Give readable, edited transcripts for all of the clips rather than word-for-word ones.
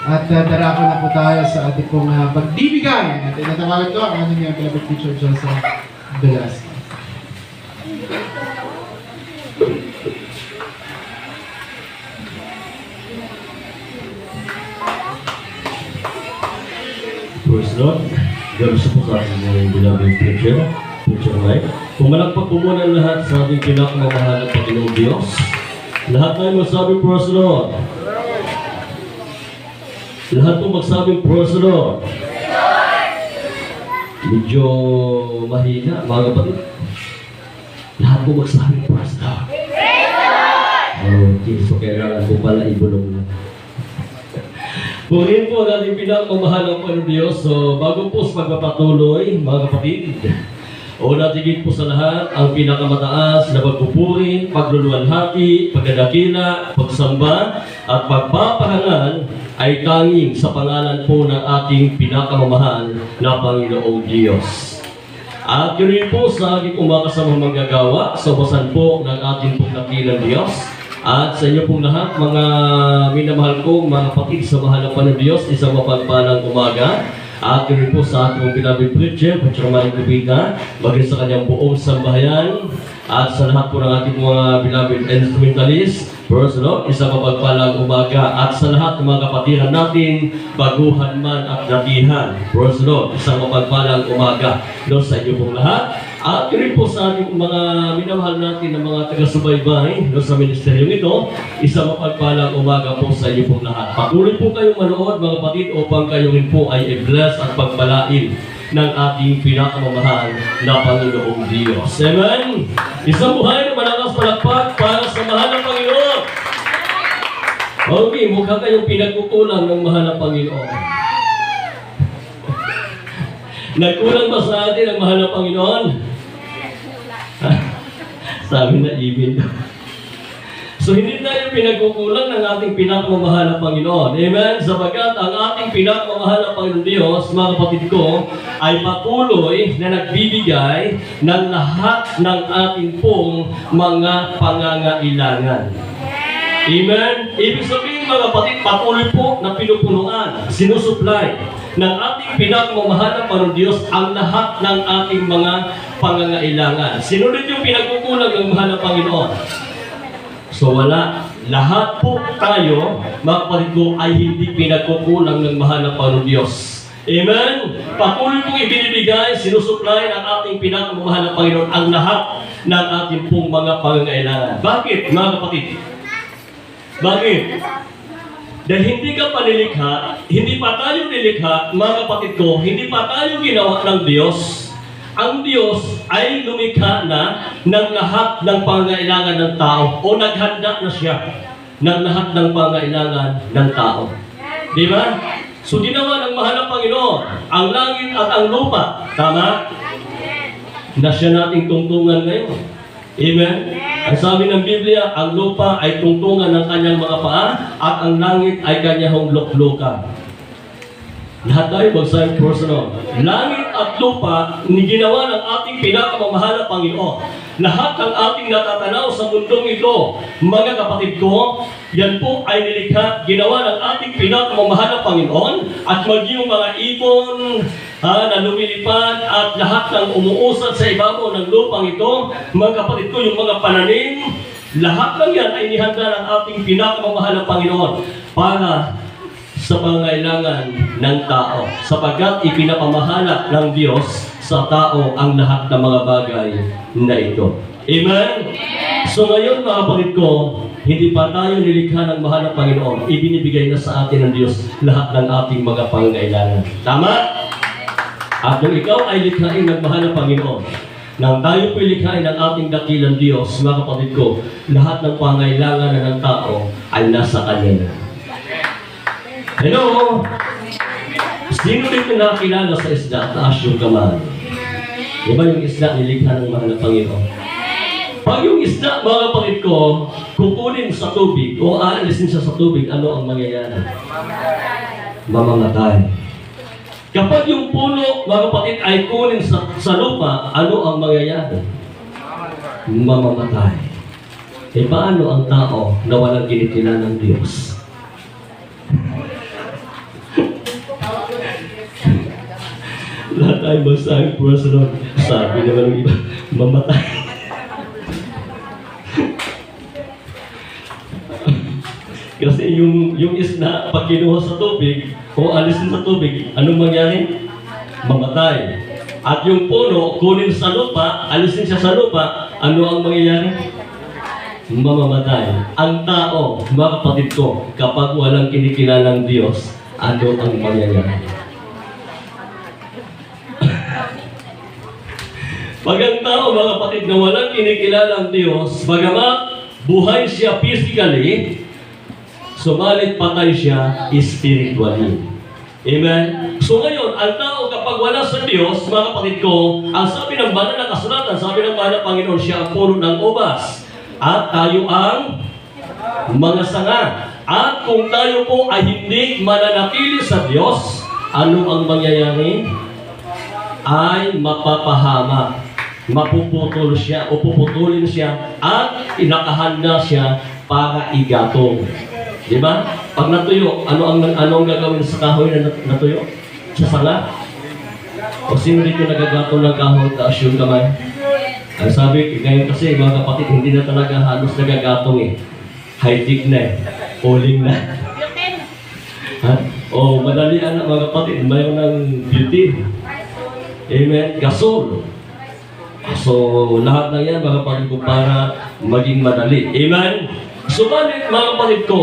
At darako na po tayo sa ating pong pagbibigay. At tinatawagan ko ang aming beloved teacher Joseph Velasquez. Praise Lord. Gabi po sa ating mga beloved preacher Mike. Pumalakpak po muna lahat sa ating pinakamamahal na Panginoong Diyos. Lahat tayo magsabi, Praise Lord. Lahat po magsabing, Praise Lord. Medyo mahina, mga kapatid. Lahat po magsabing, Praise Lord. Okay, so kailangan po pala ibulong na. Purihin po ang ating pinakamamahal ng Panginoong Diyos. So, bago po sa pagpapatuloy, mga kapatid, una tigit po sa lahat, ang pinakamataas na pagpupuri, pagluluwalhati, pagdadakila, pagsamba, at pagpaparangal ay tanging sa pangalan po ng ating pinakamamahal na Panginoong Diyos. At yun rin po sa aking kumakasamang manggagawa sa basan po ng ating pong dakilang Diyos. At sa inyo pong lahat, mga minamahal kong mga kapatid sa mahal ng Panginoong Diyos, isang mapagpalang umaga. At yun rin po sa ating beloved preacher, Pastor Mike Kubita, maging sa kanyang buong sambahayan. At sa lahat po ng ating mga beloved instrumentalist, Praise the Lord, isang mapagpalang umaga. At sa lahat ng mga kapatiran natin, baguhan man at datihan, Praise the Lord, isang mapagpalang umaga. Lord, sa inyo pong lahat. At yun rin po sa ating mga minamahal natin ng mga taga-subaybay sa ministeryong ito, isang mapagpalang umaga po sa inyo pong lahat. Patuloy po kayong manood mga kapatid upang kayo rin po ay i-bless at pagpalain ng ating pinakamamahal na Panginoong Diyos. Amen? Isang buhay na malakas palakpak para sa mahal ng Panginoon. Okay, mukha kayong pinagkukulang ng mahal ng Panginoon. Nagkulang ba sa atin ang mahal ng Panginoon? Sabi na even. So hindi tayo pinagkukulang ng ating pinakamamahal na Panginoon. Amen? Sabagat ang ating pinakamamahal na Panginoon Diyos, mga kapatid ko, ay patuloy na nagbibigay ng lahat ng ating pong mga pangangailangan. Amen? Ibig sabihin mga kapatid, patuloy po na pinupunuan, sinusupply ng ating pinakamamahal na Panginoon Diyos ang lahat ng ating mga pangangailangan. Sinunod yung pinagkukulang ng mahal na Panginoon. So wala. Lahat po tayo, mga kapatid ko, ay hindi pinagkukulang ng mahal na Panginoon Diyos. Amen? Patuloy pong ibinibigay, sinusupply ng ating pinakamamahal na Panginoon ang lahat ng ating pong mga pangangailangan. Bakit, mga kapatid? Bakit? Dahil hindi ka pa nilikha, hindi pa tayo nilikha, mga kapatid ko, hindi pa tayo ginawa ng Diyos. Ang Diyos ay lumikha na ng lahat ng pangangailangan ng tao o naghanda na siya ng lahat ng pangangailangan ng tao. Di ba? So ginawa ng mahal ng Panginoon ang langit at ang lupa. Tama? Na siya nating tungtungan ngayon. Amen? Ang sabi ng Biblia, ang lupa ay tungtungan ng kanyang mga paa at ang langit ay kanyang luklukan. Lahat tayo magsayang personal. Langit at lupa, ginawa ng ating pinakamamahal na Panginoon. Lahat ng ating natatanaw sa mundong ito, mga kapatid ko, yan po ay nilikha, ginawa ng ating pinakamamahal na Panginoon at maging mga ibon na lumilipad at lahat ng umuusad sa ibabaw ng lupang ito, mga kapatid ko, yung mga pananim, lahat ng yan ay nihanda ng ating pinakamamahal na Panginoon para sa pangangailangan ng tao, sapagkat ipinapamahala ng Diyos sa tao ang lahat ng mga bagay na ito. Amen? So ngayon mga kapatid ko, hindi pa tayo nilikha ng mahal ng Panginoon. Ibinibigay na sa atin ng Diyos lahat ng ating mga pangangailangan. Tama? At kung ikaw ay likhain ng mahal ng Panginoon, nang tayo po'y likhain ng ating dakilang Diyos, mga kapatid ko, lahat ng pangangailangan ng tao ay nasa Kanya na. Hello? Sino dito nakakilala sa isda? Taas yung kamay. Di ba yung isda nilikha ng mahal ng Panginoon? Pag yung isda, mga kapatid ko, kukunin sa tubig o aalisin siya sa tubig, ano ang mangyayari? Mamamatay. Kapag yung puno, mga kapatid, ay kunin sa lupa, ano ang mangyayari? Mamamatay. E paano ang tao na walang ginitilan ng Diyos? tayo magsahing personal. Sabi naman ng iba, mamatay. Kasi yung isda, pag kinuha sa tubig, o alisin sa tubig, anong mangyari? Mamatay. At yung puno, kunin sa lupa, alisin siya sa lupa, ano ang mangyayari? Mamamatay. Ang tao, mga kapatid ko, kapag walang kinikilalang Diyos, ano ang mangyayari? Pag ang tao, mga kapatid, na walang kinikilalang Diyos, bagamat buhay siya physically, sumalit patay siya spiritually. Amen? So ngayon, ang tao kapag wala sa Diyos, mga kapatid ko, ang sabi ng banal na kasulatan, sabi ng banal na Panginoon, siya ang puno ng ubas. At tayo ang mga sanga. At kung tayo po ay hindi mananatili sa Diyos, ano ang mangyayari? Ay mapapahamak. Mapuputol siya o puputulin siya at inakahanda siya para igatong. Di ba? Pag natuyo, ano ang gagawin sa kahoy na natuyo? Sa sanga? O sino dito nagagatong ng kahoy, taas yung kamay? Ang sabi, ngayon kasi mga kapatid, hindi na talaga halos nagagatong eh. High-tech na eh. Falling na. Ha? O madalian na mga kapatid, mayroon ng beauty. Amen? Gasol. So, lahat na yan mga kapatid ko para maging madali. Amen? Subalit mga kapatid ko,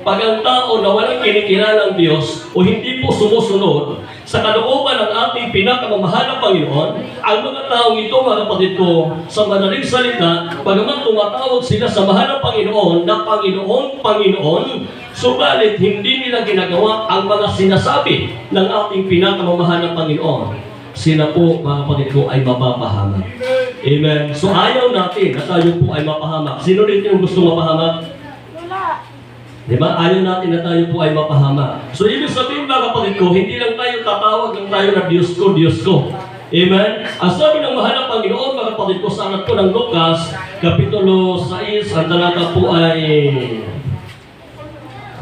pag ang tao na walang kinikilalang Diyos o hindi po sumusunod sa kalooban ng ating pinakamamahal na Panginoon, ang mga taong ito, mga kapatid ko, sa madaling salita, bagaman tumatawag sila sa mahal na Panginoon, Panginoon, subalit hindi nila ginagawa ang mga sinasabi ng ating pinakamamahal na Panginoon. Sila po, mga kapatid ko, ay mapapahamak. Amen. So ayaw natin na tayo po ay mapahamak. Sino rin yung gusto mapahamak? Diba? Ayaw natin na tayo po ay mapahamak. So ibig sabihin mga kapatid ko, hindi lang tayo tatawag ng tayo na Diyos ko, Diyos ko. Amen? Ang sabi ng mahal na Panginoon, mga kapatid ko, sa anak ko ng Lucas, Kapitulo 6, ang talata po ay...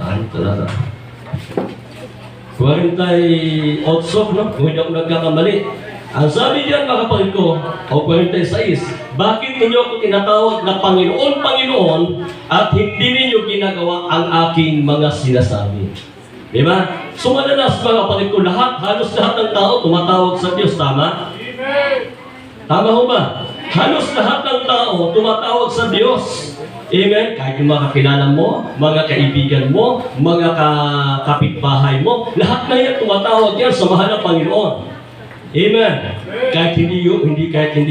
Ano talata? 48, no? Kung hindi ako nagkakamali. Ang sabi diyan mga kapatid ko, o 46, bakit ninyo ako tinatawag na Panginoon, Panginoon, at hindi ninyo ginagawa ang aking mga sinasabi? Diba? So madalas mga kapatid ko, halos lahat ng tao tumatawag sa Diyos, tama? Tama ho ba? Halos lahat ng tao tumatawag sa Diyos. Amen? Kahit yung mga kakilala mo, mga kaibigan mo, mga kapitbahay mo, lahat na yan tumatawag yan sa mahal na Panginoon. Amen. Kahit hindi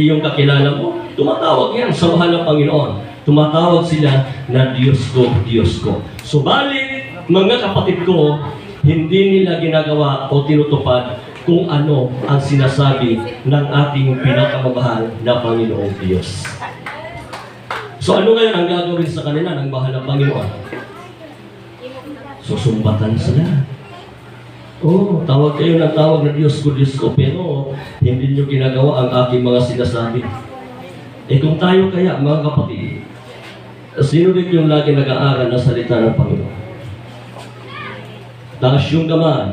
yung kakilala mo, tumatawag yan sa mahal na Panginoon. Tumatawag sila na Diyos ko, Diyos ko. Subalit, mga kapatid ko, hindi nila ginagawa o tinutupad kung ano ang sinasabi ng ating pinakamamahal na Panginoong Diyos. So ano ngayon ang gagawin sa kanila ng mahal na Panginoon? Susumbatan sila. Oh, tawag kayo ng tawag na Diyos ko, pero hindi nyo ginagawa ang aking mga sinasabi. Kung tayo kaya, mga kapatid, sino din yung lagi nag-aaral na salita ng Panginoon? Taas yung kamay.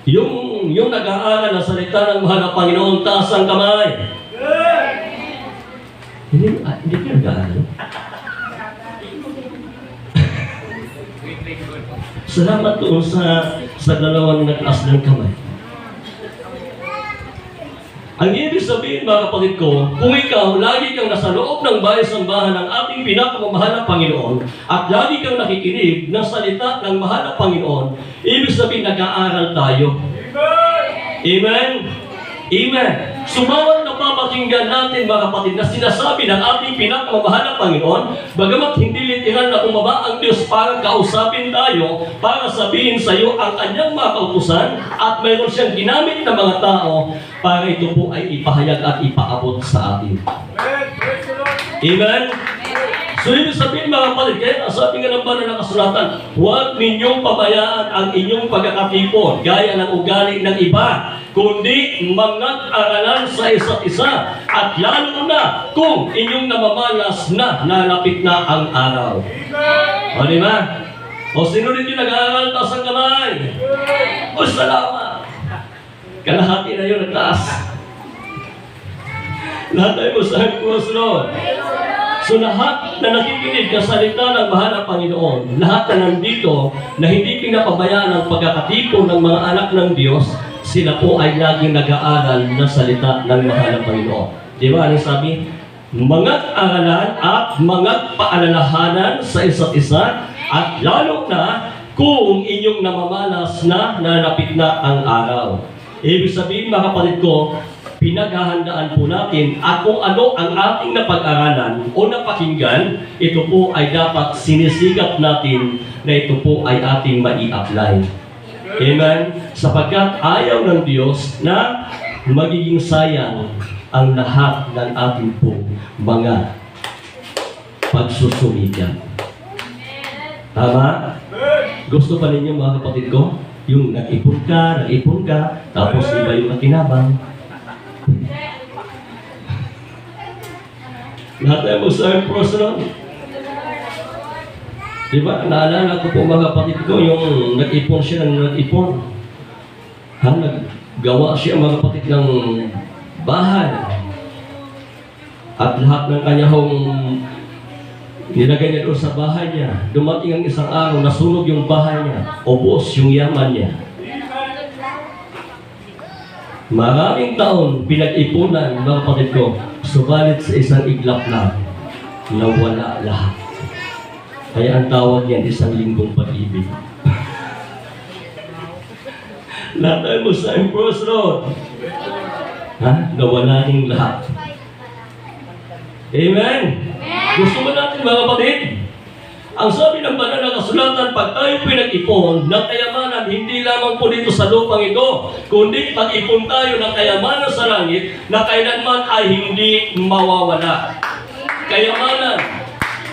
Yung nag-aaral na salita ng mahal na Panginoon, taas ang kamay. Hindi ka nag-aaral. Salamat doon sa dalawang nagtaas ng kamay. Ang ibig sabihin mga kapatid ko, kung ikaw lagi kang nasa loob ng bahay-sambahan ng ating pinakamamahal na Panginoon at lagi kang nakikinig ng salita ng mahal na Panginoon, ibig sabihin nag-aaral tayo. Amen? Amen. Sumawat na papakinggan natin mga kapatid na sinasabi ng ating pinakamamahal na Panginoon, bagamat hindi literal na umaba ang Diyos para kausapin tayo, para sabihin sa iyo ang kanyang mga kautusan, at mayroon siyang ginamit na mga tao para ito po ay ipahayag at ipaabot sa atin. Amen? So ibig sabihin mga kapatid, kaya sabi nga ng banal na kasulatan, huwag ninyong pabayaan ang inyong pagkakatipon gaya ng ugali ng iba, kundi mag-aralan sa isa't isa, at lalo na kung inyong namamalas na nalapit na ang araw. O diba? O sino rin yung nag-aaral taas ang kamay? O salamat! kalahati na yun nagtaas. Lahat tayo sa crossroad. So lahat na nakikinig ng salita ng mahal na Panginoon, lahat na nandito na hindi pinapabayaan ang pagkakatipon ng mga anak ng Diyos, sila po ay laging nag-aaral ng salita ng mahal na Panginoon. Di ba? Anong sabi? Mga aralan at mga paalalahanan sa isa't isa at lalo na kung inyong namamalas na nanapit na ang araw. Ibig sabihin mga kapatid ko, pinaghahandaan po natin at kung ano ang ating napag-aralan o napakinggan, ito po ay dapat sinisikap natin na ito po ay ating mai-apply. Amen? Sapagkat ayaw ng Diyos na magiging sayang ang lahat ng ating po mga pagsusumikap. Tama? Gusto pa ninyo mga kapatid ko? Yung nag-ipon ka, tapos iba yung nakinabang. Lahat tayo mo sa personal. Diba? Naalala ko po mga kapatid ko, yung nag-ipon siya ng nag-ipon. Naggawa siya mga kapatid ng bahay. At lahat ng kanyang nilagay niya doon sa bahay niya. Dumating ang isang araw, nasunog yung bahay niya. Ubos yung yaman niya. Maraming taon pinag-ipunan mga kapatid ko, subalit sa isang iglap lang, nawala lahat. Kaya ang tawag yan, isang linggong pag-ibig. Lahat tayo mo sa crossroad. Nawala rin lahat. Amen? Gusto mo natin mga kapatid? Ang sabi ng banal na kasulatan, pag tayo pinag-ipon ng kayamanan, hindi lamang po dito sa lupang ito, kundi pag-ipon tayo ng kayamanan sa langit na kailanman ay hindi mawawala. Kayamanan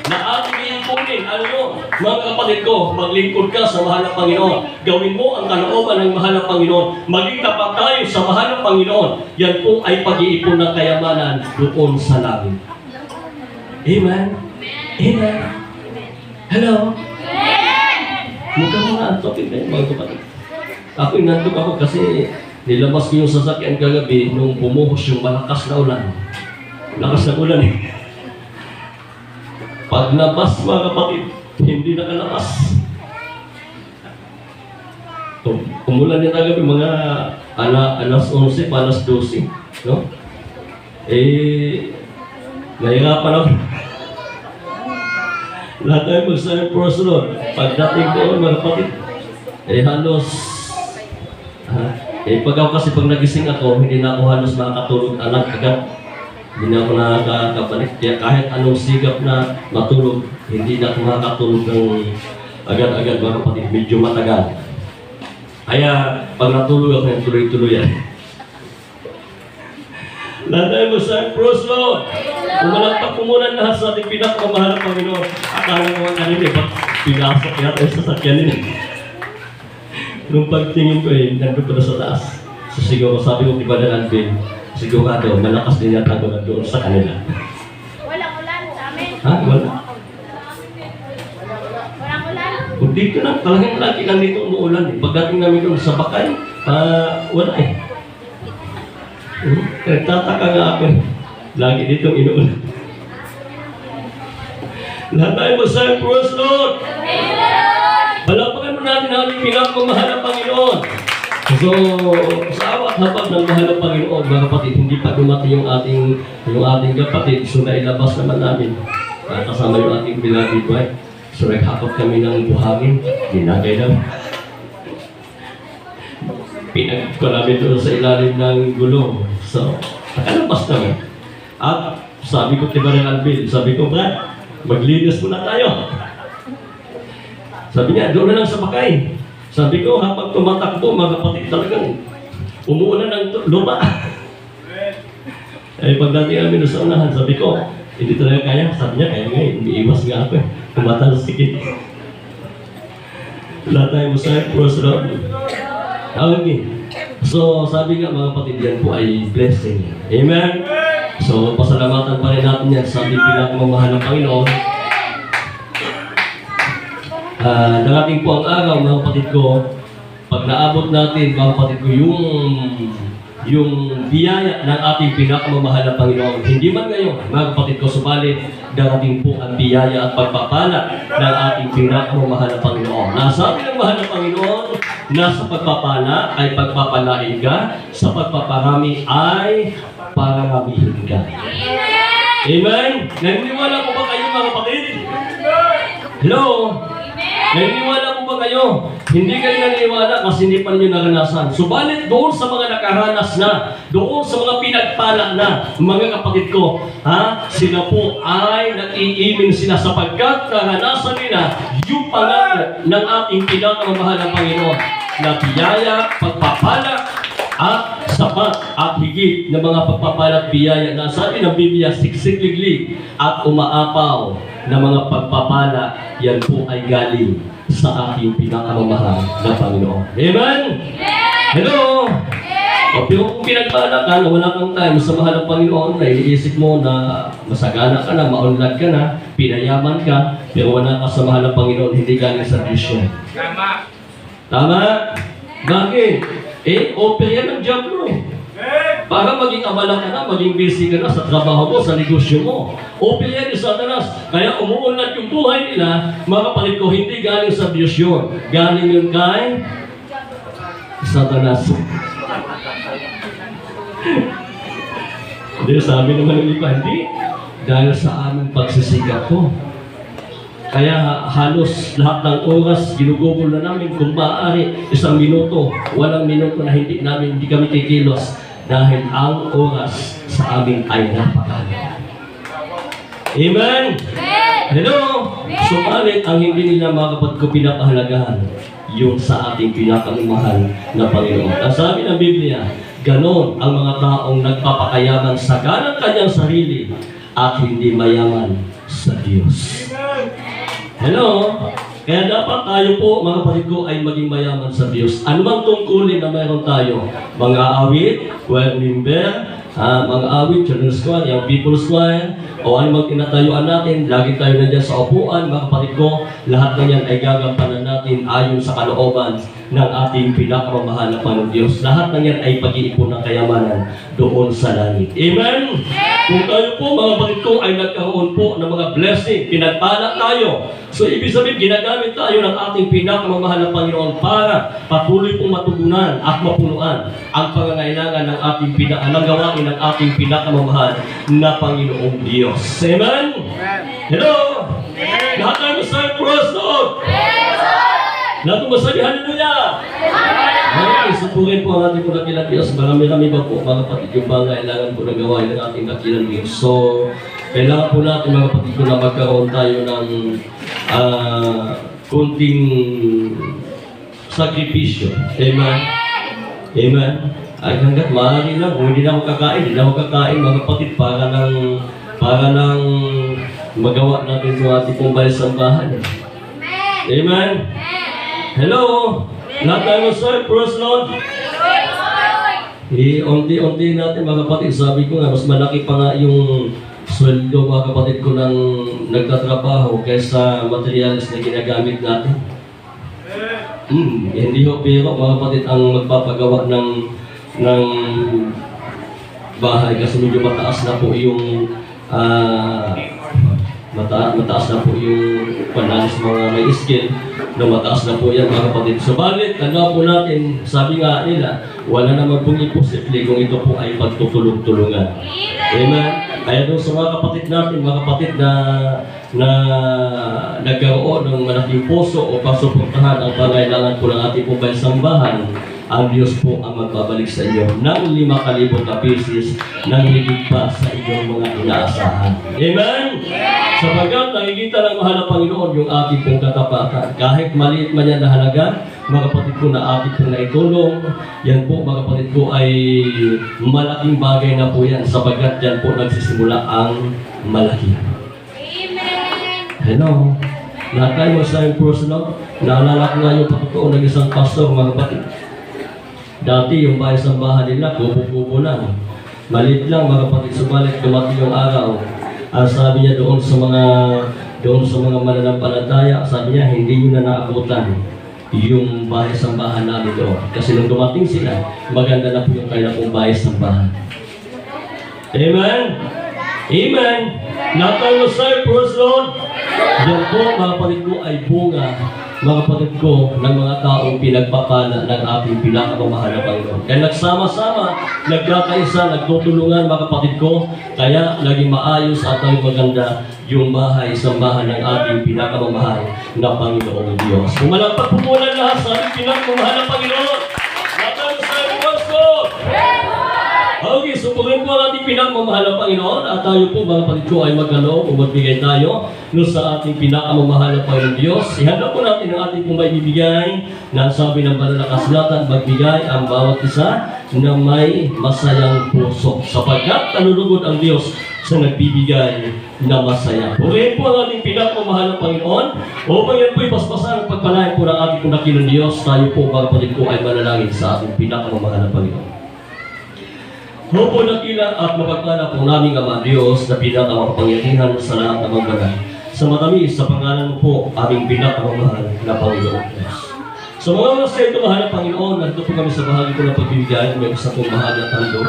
na ating iipunin, ano yun? Mga kapatid ko, maglingkod ka sa mahal na Panginoon. Gawin mo ang kalooban ng mahal na Panginoon. Maging tapat tayo sa mahal na Panginoon. Yan po ay pag-iipon ng kayamanan doon sa langit. Amen? Amen? Hello? Mukha mga antopin na yun, mga kapatid. Ako'y nandun ako kasi nilabas ko yung sasakyan kagabi nung bumuhos yung malakas na ulan. Lakas na ulan eh. Pag nabas mga kapatid, hindi nakalabas. Umulan niya kagabi mga alas 11, alas 12. No? Nahirapan ako. Lahat tayo po sa crossroad. Pagdating ko, mga kapatid, halos, pag ako kasi pag nagising ako, hindi na ako halos makakatulog agad. Hindi na ako nakakabalik. Kaya kahit anong sigap na matulog, hindi na ako makakatulog ng agad-agad, mga kapatid. Medyo matagal. Kaya pag natulog ako, yung tuloy-tuloy yan. Lahat tayo mo sa crossroad. Umalagpak ko muna lahat sa ating pinakamahal na Panginoon. Akala ko ang kanina, pinasok yata yung sasakyan nila. Nung pagtingin ko nandun ko na sa taas. So siguro, sabi ko, diba na Alvin, sigurado, malakas din yata ko doon sa kanila. Walang ulan sa amin. Wala. Walang ulan. Kung dito na, talagang lagi lang dito umuulan eh. Pagdating namin doon sa Bakay, wala eh. Nagtataka nga ako. Lagi dito inuulan. Lahat tayo mo sa crossroad. Palapakan mo natin ang aming pinakamahal na Panginoon. So, sa awat hapag ng mahal na Panginoon, mga kapatid, hindi pa dumating yung ating kapatid. So, nailabas naman namin. Kasama yung ating beloved wife. So, naghakot kami ng buhangin. Ginagay daw. Pinagko namin doon sa ilalim ng gulong. So, nakalabas naman. At sabi ko kay Barang Alvin, sabi ko, Brad, maglinis muna tayo. Sabi niya, doon na lang sa Bakay. Sabi ko, habang tumatakbo, mga kapatid talagang umuulan ng lupa. Pagdating namin sa unahan, sabi ko, hindi talaga kaya. Sabi niya, kaya nga, umiiwas nga ako. Tumatalsikit. Lahat tayo sa crossroad. Okay. So, sabi nga mga kapatid, yan po ay blessing. Amen? So, pasalamatan pa rin natin yan sa ating pinakamamahal ng Panginoon. Darating po ang araw, mga kapatid ko, pag naabot natin, mga kapatid ko, yung biyaya ng ating pinakamamahal na Panginoon. Hindi man ngayon, mga kapatid ko, subalit darating po ang biyaya at pagpapala ng ating pinakamamahal na Panginoon. Nasabi ng mahal na Panginoon na sa pagpapala ay pagpapalain ka, sa pagpaparami ay paramihin ka. Amen? Naniniwala po ba kayo, mga kapatid? Hello? Naniniwala po ba kayo? Hindi kayo naniniwala kasi hindi pa ninyo naranasan. Subalit doon sa mga nakaranas na, doon sa mga pinagpala na, mga kapatid ko, sila po ay nag-iimin sila sapagkat naranasan nila yung pangako ng ating pinakamamahal na Panginoon na biyaya, pagpapala, at sapat at higit na mga pagpapala at biyaya na sabi ng Biblia, siksikliglig at umaapaw na mga pagpapala, yan po ay galing sa ating pinakamamahal na Panginoon. Amen? Hello? O, pero kung pinagpala ka na wala kang time sa mahal ng Panginoon, na iniisip mo na masagana ka na, maunlad ka na, pinayaman ka, pero wala ka sa mahal ng Panginoon, hindi galing sa Diyos yan. Tama? Tama? Bakit? Offer yan ng diablo eh. Para maging abala ka na, maging busy ka na sa trabaho mo, sa negosyo mo. Offer yan ni Satanas. Kaya umuunlad yung buhay nila, mga kapatid ko, hindi galing sa Diyos yun. Galing yun kay Satanas. Hindi, sabi naman ng iba, hindi. Dahil sa aming pagsisikap ko. Kaya halos lahat ng oras ginugugol na namin kung maaari 1 minuto, walang minuto na hindi kami kikilos dahil ang oras sa amin ay napakahalaga. Amen? Hello? Subalit ang hindi nila mga kapatid ko pinapahalagahan yung sa ating pinakamamahal na Panginoon. Ang sabi ng Biblia, ganon ang mga taong nagpapakayaman sa ganang kanyang sarili at hindi mayaman sa Diyos. Hello? Kaya dapat tayo po, mga kapatid ko, ay maging mayaman sa Diyos. Ano bang tungkulin na mayroon tayo? Mga awit, choir member, mga awit, children's choir, yung people's choir, o ano bang tinatayuan natin, lagi tayo nandiyan sa upuan, mga kapatid ko, lahat na yan ay gagampanan natin ayon sa kalooban ng ating pinakamamahal na Panginoon Diyos. Lahat ng yan ay pag-iipon ng kayamanan doon sa langit. Amen? Kung tayo po, mga kapatid ko, ay nagkaroon po ng mga blessing, pinagpala tayo. So, ibig sabihin, ginagamit tayo ng ating pinakamamahal na Panginoon para patuloy pong matugunan at mapunuan ang pangangailangan ng ating gawain ng ating pinakamamahal na Panginoong Diyos. Amen? Hello? Lahat tayo masabi, praise the Lord! Lahat mo masabi, hallelujah! Okay, supurin po ang ating po dakilang Diyos. Marami-rami ba po, mga kapatid, yung kailangan po na gawain ng ating dakilang Diyos. So, kailangan po natin, mga kapatid ko, na magkaroon tayo ng kunting sakripisyo. Amen? Amen? Ay, hanggat maaari lang, kung hindi na ako kakain, mga kapatid, para nang magawa natin yung ating pong bayas-sambahan. Amen? Hello? Lahat tayo sir, praise Lord. Unti-unti natin mga kapatid, sabi ko nga, mas malaki pa nga yung sweldo mga kapatid ko ng nagtatrabaho kaysa materials na ginagamit natin. Hindi ho, pero mga kapatid ang magpapagawa ng bahay kasi medyo mataas na po yung mataas na po yung panalis mga may skill na mataas na po yan mga kapatid. Subalit, tanda po natin, sabi nga nila, wala naman pong imposible kung ito po ay pagtutulong-tulungan. Amen? Kaya doon sa mga kapatid natin, mga kapatid na nagkaroon ng malaking puso o pasuportahan ang pangailangan po ng ating pong baysambahan, ang Diyos po ang magbabalik sa inyo ng 5,000 na pieces ng higit pa sa inyong mga inaasahan. Amen? Sapagkat nakikita ng mahal na Panginoon yung ating pong katapatan. Kahit maliit man yan na halaga, mga kapatid ko na ating pong naitulong, yan po mga kapatid ko ay malaking bagay na po yan sapagkat yan po nagsisimula ang malaki. Amen. Hello? Lahat tayo mo sa personal. Naalala ko nga yung pagkatoon ng isang pastor mga kapatid. Dati yung bayas-sambahan nila, kubo-kubo lang. Maliit lang mga kapatid, subalit dumating yung araw. Ang sabi niya doon sa mga mananampalataya, sabi niya, hindi nyo na naabutan yung bahay-sambahan namin doon. Kasi nung dumating sila, maganda na po yung kanilang pong bahay-sambahan. Amen? Amen? Natang Messiah, praise Lord. Yan po, mga kapatid ko, ay bunga, mga kapatid ko, ng mga taong pinagpapala ng ating pinakamamahal na Panginoon. Kaya nagsama-sama, nagkakaisa, nagtutulungan, mga kapatid ko, kaya naging maayos at naging maganda yung bahay-sambahan ng ating pinakamamahal na Panginoong Diyos. Pumalagpak po muna lahat sa ating pinakamamahal na Panginoon. Natang Messiah, praise Lord. Okay, so pagkain po ang ating pinakamamahal na Panginoon at tayo po mga kapatid ko ay magkano o magbigay tayo no sa ating pinakamamahal na Panginoon Diyos. Ihanda po natin ang ating pong maibibigay na sabi ng banal na kasulatan, magbigay ang bawat isa na may masayang puso sapagkat nalulugod ang Diyos sa nagbibigay na masaya. Pagkain po ang ating pinakamamahal na Panginoon upang yan po ipaspasan ang pagpalain po ng ating pong dakilang Diyos. Tayo po mga kapatid ko ay manalangin sa ating pinakamamahal na Panginoon. Opo nakila at mapagpala po naming Ama Diyos na pinakamakapangyarihan sa lahat ng mga bagay. Sa matamis sa pangalan mo po aming pinakamamahal na Panginoon Diyos. Sa mga oras na ito, mahal na Panginoon, nandito po kami sa bahagi ko ng pagbibigay. May isa pong mahal na tando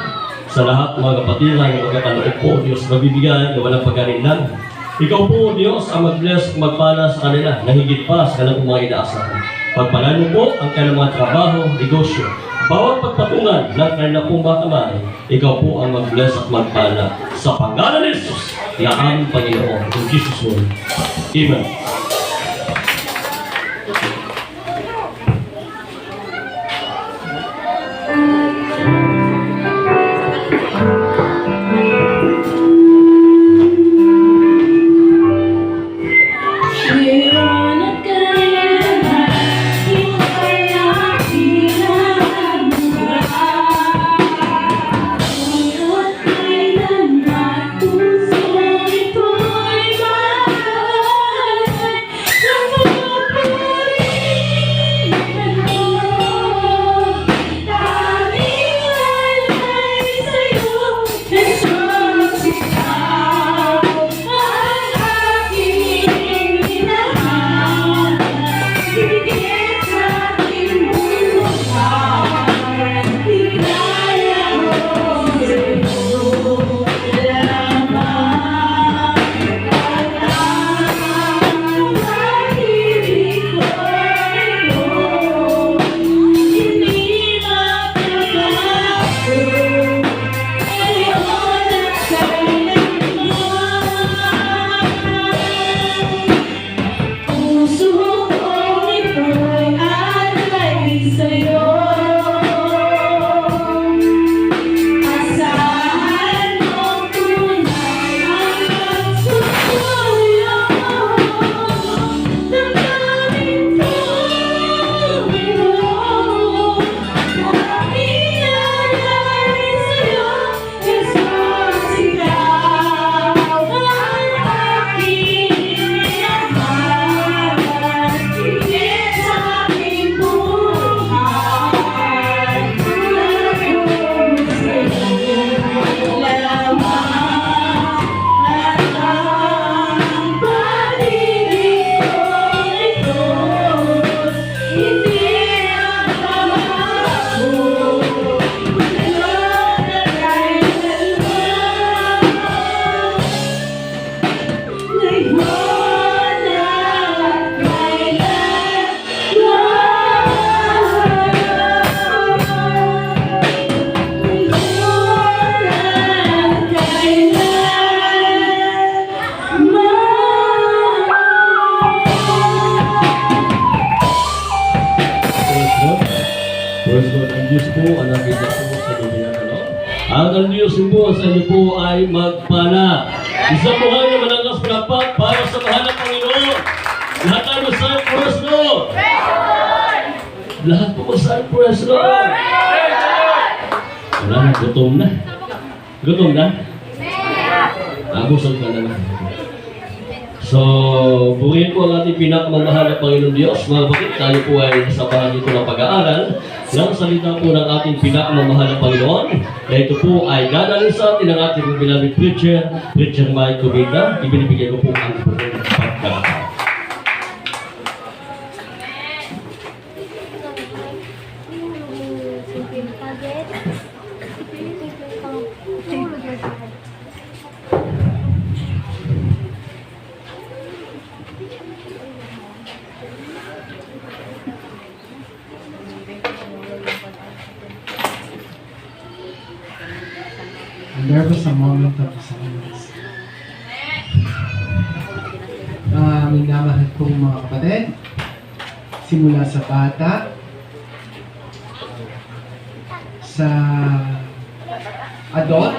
sa lahat ng mga kapatiran ng mga kaloob po, Diyos, magbibigay na walang pagkarinlan. Ikaw po, Diyos, ang mag-bless, magpala sa kanila na higit pa sa kanilang mga inaasahan. Pagpalaan mo po ang kanilang mga trabaho, negosyo, bawat pagpatungan ng kanilang pong bakamay, ikaw po ang mag-bless at magpala sa pangalan ni Jesus na aming Panginoon. In Jesus' name. Amen. Diyos po ang nakita po sa dunia na no? Ang Diyos po sa inyo po ay magpala. Isang buhay na malakas pinapat para sa mahal na Panginoon. Lahat tayo sa praise Lord. Lahat po sa praise Lord. Wala na, gutom na. Gutom na? Busog ka na lang. So, purihin po ang ating pinakamamahal na Panginoon Diyos. Mga kapatid, tayo po ay sa bahagi ko ng pag-aaral ng salita po ng ating pinakamamahal na Panginoon. Na ito po ay dadalhin sa atin ng ating beloved preacher, Preacher Mike Cubita. Ibinibigay ko po ang pagkakataon. And there was a moment of silence. Minamahal kong mga kapatid, simula sa bata, sa adult,